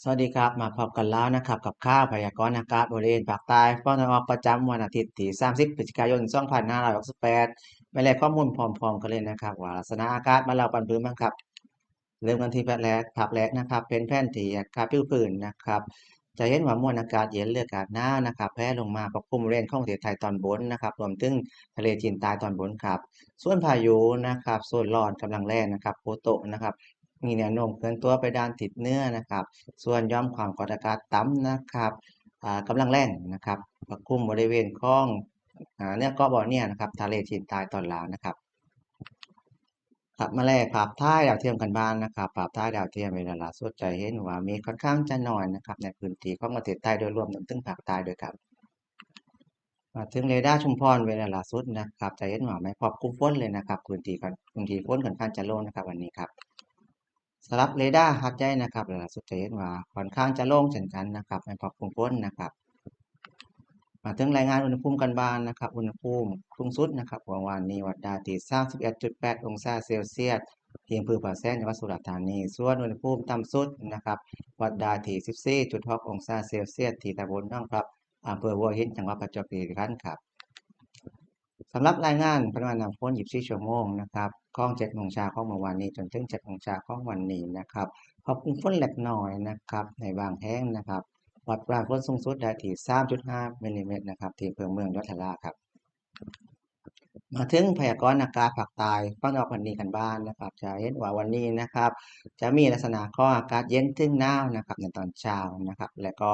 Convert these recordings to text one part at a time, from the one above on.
สวัสดีครับมาพบกันแล้วนะครับกับข่าวพยากรณ์อากาศบริเวณภาคใต้ฝั่งตะวันออกประจำวันอาทิตย์ที่30พฤศจิกายน2568ไม่แลกข้อมูลพร้อมๆกันเลยนะครับว่าลักษณะอากาศมานเราปันพื้นบ้างครับเริ่มกันที่ภาพแรกนะครับเป็นแผนที่อากาศผิวพื้นนะครับจะเห็นว่ามวลอากาศเย็นหรืออากาศหนาวนะครับแผ่ลงมาปกคลุมบริเวณของประเทศไทยตอนบนนะครับรวมถึงทะเลจีนใต้ตอนบนครับส่วนพายุนะครับโซนร้อนกำลังแรงนะครับโพโตะนะครับมีแนวโน้มเคลื่อนตัวไปด้านทิศเหนือนะครับ ส่วนหย่อมความกดอากาศต่ำนะครับกำลังแรงนะครับปกคลุมบริเวณของเนื้อเกาะบอร์เนียนะครับทะเลจีนใต้ตอนล่างนะครับครับมาแลกภาพถ่ายดาวเทียมกันบ้านนะครับภาพถ่ายดาวเทียมเวลาล่าสุดจะเห็นว่ามีค่อนข้างจะน้อยนะครับในพื้นที่ของประเทศไทยโดยรวมรวมถึงภาคใต้ด้วยครับมาถึงเรดาร์ชุมพรเวลาล่าสุดนะครับจะเห็นว่าไม่พบกลุ่มฝนเลยนะครับพื้นที่ฝนค่อนข้างจะโล่งนะครับวันนี้ครับ สำหรับเรดาร์หัดใหญ่นะครับล่าสุดจะเห็นว่าค่อนข้างจะโล่งเช่นกันนะครับไม่พบกลุ่มฝนนะครับมาถึงรายงานอุณหภูมิกันบ้างนะครับอุณหภูมิสูงสุดนะครับของวันนี้วัดได้ที่31.8องศาเซลเซียสที่อำเภอป่าแซงจังหวัดสุราษฎร์ธานีส่วนอุณหภูมิต่ำสุดนะครับวัดได้ที่14.6องศาเซลเซียสที่ตำบลหนองพลับอำเภอหัวหินจังหวัดประจวบคีรีขันธ์ครับ สำหรับรายงานปริมาณน้ำฝน24ชั่วโมงนะครับของ7โมงเช้าของเมื่อวานนี้จนถึง7โมงเช้าของวันนี้นะครับพบกลุ่มฝนเล็กน้อยนะครับในบางแห่งนะครับวัดปริมาณฝนสูงสุดได้ที่3.5มิลลิเมตรนะครับที่อำเภอเมืองยะลาครับมาถึงพยากรณ์อากาศภาคใต้ฝั่งตะวันออกวันนี้กันบ้างนะครับจะเห็นว่าวันนี้นะครับจะมีลักษณะของอากาศเย็นถึงหนาวนะครับในตอนเช้านะครับและก็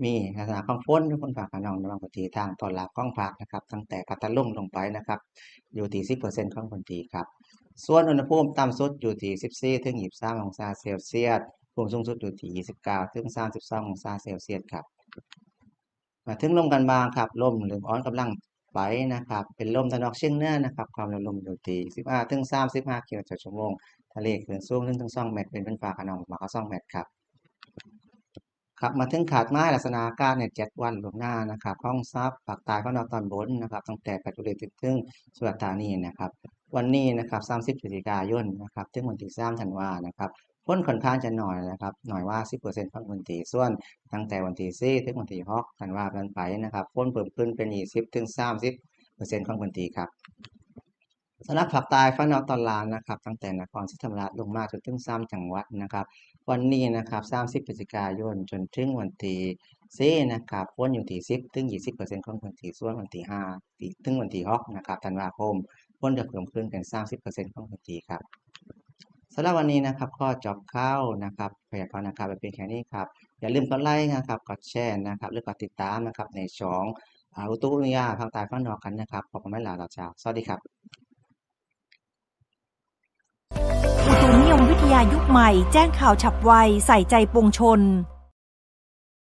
มีลักษณะของฝนภาคระนองในบางพื้นที่ทางตอนล่างของภาคนะครับตั้งแต่พัทลุงลงไปนะครับอยู่ที่10%ของพื้นที่ครับส่วนอุณหภูมิต่ำสุดอยู่ที่14ถึง23องศาเซลเซียสสูงสุดอยู่ที่29ถึง32องศาเซลเซียสครับ มาถึงลมกันบางครับลมหรืออ่อนกำลังไหวนะครับเป็นลมตะวันออกเฉียงเหนือนะครับความเร็วลมอยู่ที่15ถึง35กิโลเมตรต่อชั่วโมงทะเลคลื่นสูงถึง2เมตรเป็นฟ้าคะนองมากกว่า2เมตรครับครับมาถึงขาดไม้ลักษณะอากาศใน7วันล่วงหน้านะครับห้องซับภาคใต้ของเราตอนบนนะครับตั้งแต่ปัจจุบันถึงสุราษฎร์ธานีนะครับวันนี้นะครับ30พฤศจิกายนนะครับถึงวันที่3ธันวานะครับฝนค่อนข้างจะน้อยนะครับน้อยว่า10%ของพื้นที่ส่วนตั้งแต่วันที่4ถึงวันที่6ธันวาคมไปนะครับฝนเพิ่มขึ้นเป็น20ถึง30%ของพื้นที่ครับ สำหรับภาคใต้ฝั่งตะวันออกตอนล่างนะครับตั้งแต่นครศรีธรรมราชลงมาจนถึง3จังหวัดนะครับวันนี้นะครับ30พฤศจิกายนจนถึงวันที่4นะครับฝนอยู่ที่10ถึง20%ของพื้นที่ส่วนวันที่5ถึงวันที่6นะครับธันวาคมฝนจะเพิ่มขึ้นเป็น30%ของพื้นที่ครับสำหรับวันนี้นะครับก็จบข่าวนะครับพยากรณ์อากาศไปเพียงแค่นี้ครับอย่าลืมกดไลค์นะครับกดแชร์นะครับหรือกดติดตามนะครับในช่องอุตุนิยมภาคใต้ฝั่งตะวันออกกันนะครับขอบคุณมากหลายๆเจ้าสวัสดีครับอุตุนิยมวิทยายุคใหม่แจ้งข่าวฉับไวใส่ใจปวงชน